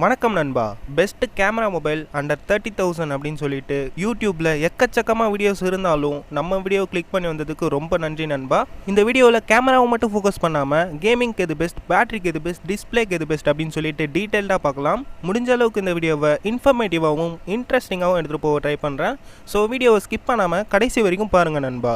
வணக்கம் நண்பா. Best camera mobile under 30,000 அப்படின்னு சொல்லிட்டு யூடியூப்ல எக்கச்சக்கமாக வீடியோஸ் இருந்தாலும் நம்ம வீடியோ கிளிக் பண்ணி வந்ததுக்கு ரொம்ப நன்றி நண்பா. இந்த வீடியோவில் கேமராவை மட்டும் ஃபோக்கஸ் பண்ணாமல் கேமிங்க்கு எது பெஸ்ட், பேட்டரிக்கு எது பெஸ்ட், டிஸ்பிளேக்கு எது பெஸ்ட் அப்படின்னு சொல்லிட்டு டீட்டெயில்டாக பார்க்கலாம். முடிஞ்ச அளவுக்கு இந்த வீடியோவை இன்ஃபர்மேட்டிவாகவும் இன்ட்ரெஸ்டிங்காகவும் எடுத்துகிட்டு போக ட்ரை பண்ணுறேன். ஸோ வீடியோவை ஸ்கிப் பண்ணாமல் கடைசி வரைக்கும் பாருங்கள் நண்பா.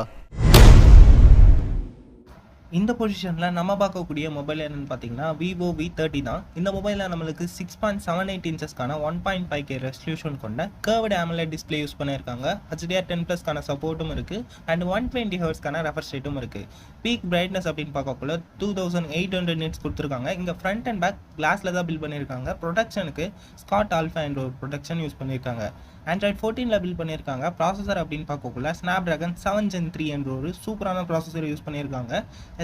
இந்த பொசிஷனில் நம்ம பார்க்கக்கூடிய மொபைல் என்னென்னு பார்த்தீங்கன்னா விவோ V30 தான். இந்த மொபைலில் நம்மளுக்கு 6.78 இன்ச்சஸ்க்கான 1.5K ரெசல்யூஷன் கொண்ட கர்வ்டு AMOLED டிஸ்பிளே யூஸ் பண்ணியிருக்காங்க. HDR10+க்கான சப்போர்ட்டும் இருக்குது அண்ட் 120 ஹெர்ட்ஸ்க்கான ரெஃப்ரெஷ் ரேட்டும் இருக்குது. பீக் பிரைட்னஸ் அப்படின்னு பார்க்கக்குள்ள 2800 நிட்ஸ் கொடுத்துருக்காங்க. இங்கே ஃப்ரண்ட் அண்ட் பேக் கிளாஸில் தான் பில்ட் பண்ணியிருக்காங்க. ப்ரொடக்ஷனுக்கு ஸ்காட் ஆல்ஃபா என்ற ஒரு ப்ரொடக்ஷன் யூஸ் பண்ணியிருக்காங்க. Android 14 பில்ட் பண்ணியிருக்காங்க. ப்ராசஸர் அப்படின்னு பார்க்கக்குள்ள Snapdragon 7 Gen 3 என்ற ஒரு சூப்பரான ப்ராசஸர் யூஸ் பண்ணியிருக்காங்க.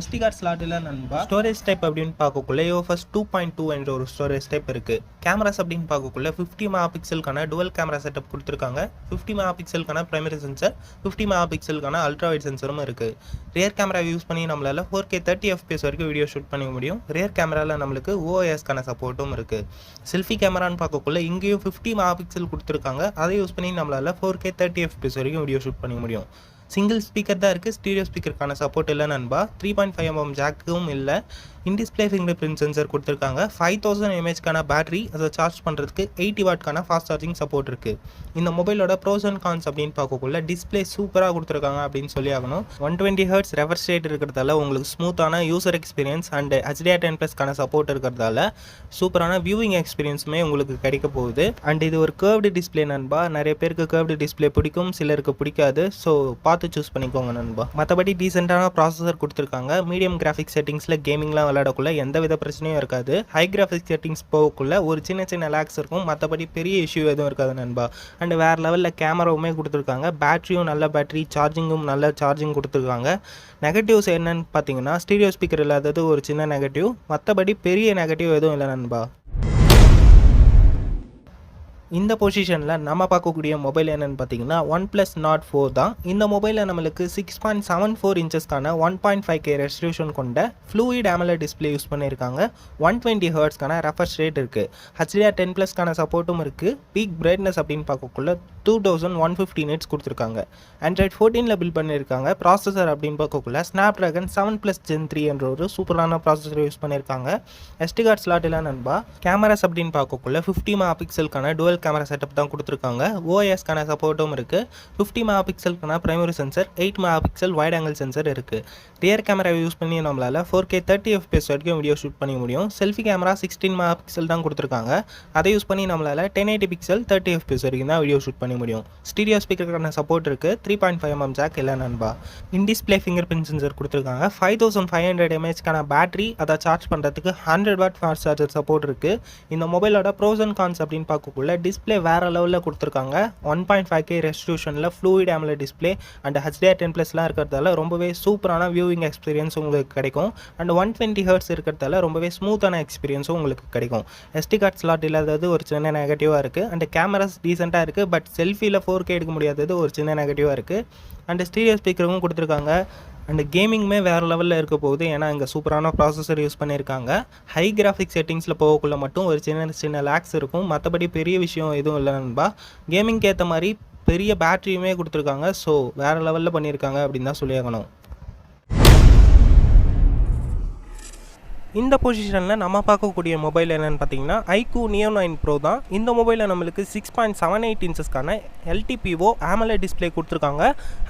SD கார்டு ஸ்லாட் இல்லை நண்பா. ஸ்டோரேஜ் டைப் அப்படின்னு பார்க்கக்குள்ள UFS 2.2 என்ற ஒரு ஸ்டோரேஜ் டைப் இருக்குது. கேமராஸ் அப்படின்னு பார்க்கக்குள்ள 50 மெகா பிக்சலுக்கான டுவல் கேமரா செட்டப் கொடுத்துருக்காங்க. 50 மெகா பிக்சலுக்கான பிரைமரி சென்சர், 50 மெகா பிக்சலுக்கான அல்ட்ரா வைட் சென்சரும் இருக்குது. ரியர் கேமரா யூஸ் பண்ணி நம்மளால் 4K 30 FPS வரைக்கும் வீடியோ ஷூட் பண்ண முடியும். ரியர் கேமராவில் நம்மளுக்கு OISக்கான சப்போர்ட்டும் இருக்குது. செல்ஃபி கேமரான்னு பார்க்கக்குள்ள இங்கேயும் 50 மெகா பிக்சல் கொடுத்துருக்காங்க. அதை யூஸ் பண்ணி நம்மளால் 4K 30 FPS வரைக்கும் வீடியோ ஷூட் பண்ண முடியும். சிங்கிள் ஸ்பீக்கர் தான் இருக்குது. ஸ்டீரியோ ஸ்பீக்கருக்கான சப்போர்ட் இல்லை நண்பா. 3.5mm ஜாக்கும் இல்லை. இன்டிஸ்பிளே ஃபிங்கர் பிரிண்ட் சென்சர் கொடுத்துருக்காங்க. 5000 mAhக்கான பேட்டரி, அதை சார்ஜ் பண்ணுறதுக்கு 80 வாட்க்கான ஃபாஸ்ட் சார்ஜிங் சப்போர்ட் இருக்குது. இந்த மொபைலோட ப்ரோஸ் அண்ட் கான்ஸ் அப்படின்னு பார்க்கக்குள்ள டிஸ்பிளே சூப்பராக கொடுத்துருக்காங்க அப்படின்னு சொல்லி ஆகணும். 120 ஹெர்ட்ஸ் ரெஃப்ரெஷ் ரேட் இருக்கிறதால உங்களுக்கு ஸ்மூத்தான யூசர் எக்ஸ்பீரியன்ஸ் அண்ட் HDR10+க்கான சப்போர்ட் இருக்கிறதால சூப்பரான வியூவிங் எக்ஸ்பீரியன்ஸுமே உங்களுக்கு கிடைக்க போகுது. அண்ட் இது ஒரு கர்வ்டு டிஸ்பிளே நண்பா. நிறைய பேருக்கு கர்வ்டு டிஸ்பிளே பிடிக்கும், சிலருக்கு பிடிக்காது. ஸோ பார்த்து சூஸ் பண்ணிக்கோங்க நண்பா. மற்றபடி டீசெண்டான ப்ராசஸர் கொடுத்துருக்காங்க. மீடியம் கிராஃபிக் செட்டிங்ஸில் கேமிங்லாம் விளையாடக்குள்ள எந்த வித பிரச்சனையும் இருக்காது. ஹை கிராஃபிக் செட்டிங்ஸ் போகக்குள்ள ஒரு சின்ன லேக்ஸ் இருக்கும். மற்றபடி பெரிய இஷ்யூ எதுவும் இருக்காது நண்பா. அண்ட் வேறு லெவலில் கேமராவுமே கொடுத்துருக்காங்க. பேட்டரியும் நல்ல பேட்டரி, சார்ஜிங்கும் நல்ல சார்ஜிங் கொடுத்துருக்காங்க. நெகட்டிவ்ஸ் என்னன்னு பார்த்தீங்கன்னா ஸ்டீரியோ ஸ்பீக்கர் இல்லாதது ஒரு சின்ன நெகட்டிவ். மற்றபடி பெரிய நெகட்டிவ் எதுவும் இல்லை நண்பா. இந்த பொசிஷனில் நம்ம பார்க்கக்கூடிய மொபைல் என்னென்னு பார்த்தீங்கன்னா OnePlus Nord 4 தான். இந்த மொபைலில் நம்மளுக்கு 6.74 இன்ச்சஸ்க்கான 1.5K ரெசல்யூஷன் கொண்ட ஃப்ளூயிட் AMOLED டிஸ்பிளே யூஸ் பண்ணியிருக்காங்க. 120 ஹெர்ட்ஸ்க்கான ரெஃப்ரெஷ் ரேட் இருக்குது. HDR10+க்கான சப்போர்ட்டும் இருக்குது. பீக் பிரைட்னஸ் அப்படின்னு பார்க்கக்குள்ள 2150 நிட்ஸ் கொடுத்துருக்காங்க. Android 14 பில்ட் பண்ணியிருக்காங்க. ப்ராசஸர் அப்படின்னு பார்க்கக்குள்ள Snapdragon 7+ Gen 3 என்ற ஒரு சூப்பரான ப்ராசஸர் யூஸ் பண்ணியிருக்காங்க. SD கார்டு ஸ்லாட் இல்லை நண்பா. கேமராஸ் அப்படின்னு பார்க்கக்குள்ள 50 மெகா பிக்சலுக்கான டுவல் கேமரா செட்டப் தான் கொடுத்துருக்காங்க. OISக்கான சப்போர்ட்டும் இருக்குது. 50 மெகா பிக்சலுக்கான primary sensor, 8 mega pixel wide angle sensor இருக்குது. ரியர் கேமரா யூஸ் பண்ணி நம்மளால் 4K 30 FPS வரைக்கும் வீடியோ ஷூட் பண்ண முடியும். செல்ஃபி கேமரா 16 மெகா பிக்சல் தான் கொடுத்துருக்காங்க. அதை யூஸ் பண்ணி நம்மளால் 1080 பிக்சல் 30 FPS வரைக்கும் தான் வீடியோ ஷூட் பண்ண முடியும். ஸ்டீரியோ ஸ்பீக்கருக்கான சப்போர்ட் இருக்குது. 3.5mm ஜாக் இல்லை நண்பா. இன்டிஸ்பிளே ஃபிங்கர் பிரிண்ட் சென்சர் கொடுத்துருக்காங்க. 5500 mAhக்கான பேட்டரி, அதை சார்ஜ் பண்ணுறதுக்கு 100 வாட் ஃபாஸ்ட் சார்ஜர் சப்போர்ட் இருக்குது. இந்த மொபைலோட ப்ரோஸ் அண்ட் கான்ஸ் அப்படின்னு பார்க்கக்குள்ள டிஸ்பிளே வேறு லெவலில் கொடுத்துருக்காங்க. 1.5K ரெசல்யூஷனில் ஃப்ளூயிட் AMOLED டிஸ்பிளே அண்ட் HDR10+லாம் இருக்கிறதால ரொம்பவே சூப்பரான வியூவிங் எக்ஸ்பீரியன்ஸ் உங்களுக்கு கிடைக்கும். அண்ட் 120 ஹெர்ட்ஸ் இருக்கிறதால ரொம்பவே ஸ்மூத்தான எக்ஸ்பீரியன்ஸும் உங்களுக்கு கிடைக்கும். SD கார்டு ஸ்லாட் இல்லாதது ஒரு சின்ன நெகட்டிவாக இருக்குது. அண்ட் கேமராஸ் டீசெண்டாக இருக்குது. பட் செல்ஃபியில் 4K எடுக்க முடியாதது ஒரு சின்ன நெகட்டிவாக இருக்குது. அண்ட் ஸ்டீரியோ ஸ்பீக்கரும் கொடுத்துருக்காங்க. அண்ட் கேமிங்குமே வேறு லெவலில் இருக்க போகுது. ஏன்னா இங்கே சூப்பரான ப்ராசஸர் யூஸ் பண்ணியிருக்காங்க. ஹை கிராஃபிக் செட்டிங்ஸில் போகக்குள்ள மட்டும் ஒரு சின்ன லேக்ஸ் இருக்கும். மற்றபடி பெரிய விஷயம் எதுவும் இல்லை நண்பா. கேமிங்க்கு ஏற்ற மாதிரி பெரிய பேட்டரியுமே கொடுத்துருக்காங்க. ஸோ வேறு லெவலில் பண்ணியிருக்காங்க அப்படின்னு தான் சொல்லியாகணும். இந்த பொசிஷனில் நம்ம பார்க்கக்கூடிய மொபைல் என்னென்னு பார்த்தீங்கன்னா iQOO Neo 9 Pro தான். இந்த மொபைலில் நம்மளுக்கு 6.78 இன்ச்சஸ்க்கான LTPO AMOLED டிஸ்பிளே கொடுத்துருக்காங்க.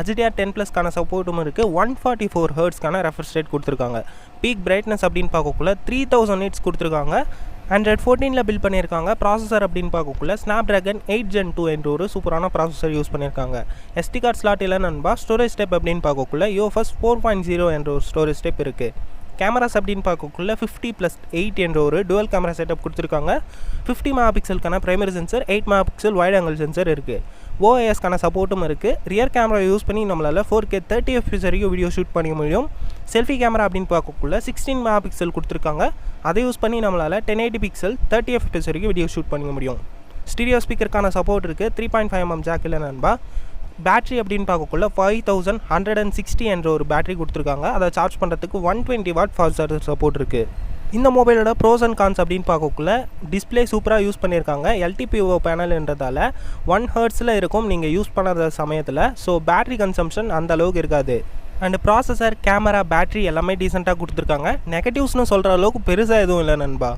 HDR10+க்கான சப்போர்ட்டும் இருக்குது. 144 ஹெர்ட்ஸ்க்கான ரெஃப்ரெஷ் ரேட் கொடுத்துருக்காங்க. பீக் பிரைட்னஸ் அப்படின்னு பார்க்கக்குள்ள 3000 நிட்ஸ் கொடுத்துருக்காங்க. Android 14 பில்ட் பண்ணியிருக்காங்க. ப்ராசஸர் அப்படின்னு பார்க்கக்குள்ள Snapdragon 8 Gen 2 என்ற ஒரு சூப்பரான ப்ராசஸர் யூஸ் பண்ணியிருக்காங்க. SD கார்டு ஸ்லாட் இல்லை நண்பா. ஸ்டோரேஜ் டைப் அப்படின்னு பார்க்கக்குள்ள UFS 4.0 என்ற ஒரு ஸ்டோரேஜ் டைப் இருக்குது. கேமராஸ் அப்படின்னு பார்க்கக்குள்ள 50+8 என்ற ஒரு டுவல் கேமரா செட்டப் கொடுத்துருக்காங்க. 50 மெகா பிக்சலுக்கான primary sensor, 8 mega pixel wide angle sensor இருக்குது. OISக்கான சப்போர்ட்டும் இருக்குது. ரியர் கேமரா யூஸ் பண்ணி நம்மளால் 4K 30 FPS வரைக்கும் வீடியோ ஷூட் பண்ண முடியும். செல்ஃபி கேமரா அப்படின்னு பார்க்கக்குள்ள 16 மெகா பிக்சல் கொடுத்துருக்காங்க. அதை யூஸ் பண்ணி நம்மளால் 1080 பிக்சல் 30 FPS வரைக்கும் வீடியோ ஷூட் பண்ண முடியும். ஸ்டீரியோ ஸ்பீக்கருக்கான சப்போர்ட் இருக்குது. 3.5mm ஜாக் இல்லை நண்பா. பேட்டரி அப்படின்னு பார்க்கக்குள்ள 5160 என்ற ஒரு பேட்டரி கொடுத்துருக்காங்க. அதை சார்ஜ் பண்ணுறதுக்கு 120 வாட் ஃபாஸ்ட் சார்ஜர் சப்போர்ட் இருக்குது. இந்த மொபைலோட ப்ரோஸ் அண்ட் கான்ஸ் அப்படின்னு பார்க்கக்குள்ள டிஸ்பிளே சூப்பராக யூஸ் பண்ணியிருக்காங்க. எல்டிபிஓ பேனல்ன்றதால 1 ஹெர்ட்ஸில் இருக்கும் நீங்கள் யூஸ் பண்ணாத சமயத்தில். ஸோ பேட்ரி கன்சம்ஷன் அந்த அளவுக்கு இருக்காது. அண்ட் ப்ராசஸர், கேமரா, பேட்ரி எல்லாமே டீசெண்டாக கொடுத்துருக்காங்க. நெகட்டிவ்ஸ்னு சொல்கிற அளவுக்கு பெருசாக எதுவும் இல்லை நண்பா.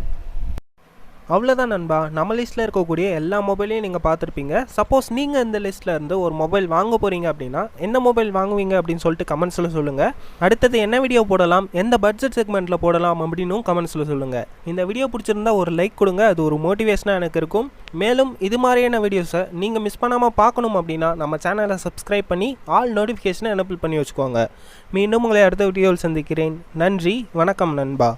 அவ்வளோதான் நண்பா, நம்ம லிஸ்ட்டில் இருக்கக்கூடிய எல்லா மொபைலையும் நீங்கள் பார்த்துருப்பீங்க. சப்போஸ் நீங்கள் இந்த லிஸ்ட்டில் இருந்து ஒரு மொபைல் வாங்க போகிறீங்க அப்படின்னா என்ன மொபைல் வாங்குவீங்க அப்படின்னு சொல்லிட்டு கமெண்ட்ஸில் சொல்லுங்கள். அடுத்தது என்ன வீடியோ போடலாம், எந்த பட்ஜெட் செக்மெண்ட்டில் போடலாம் அப்படின்னும் கமெண்ட்ஸில் சொல்லுங்கள். இந்த வீடியோ பிடிச்சிருந்தா ஒரு லைக் கொடுங்க, அது ஒரு மோட்டிவேஷனாக எனக்கு இருக்கும். மேலும் இது மாதிரியான வீடியோஸை நீங்கள் மிஸ் பண்ணாமல் பார்க்கணும் அப்படின்னா நம்ம சேனலை சப்ஸ்கிரைப் பண்ணி ஆல் நோட்டிஃபிகேஷனை எனபிள் பண்ணி வச்சுக்கோங்க. மீண்டும் உங்களை அடுத்த வீடியோவில் சந்திக்கிறேன். நன்றி, வணக்கம் நண்பா.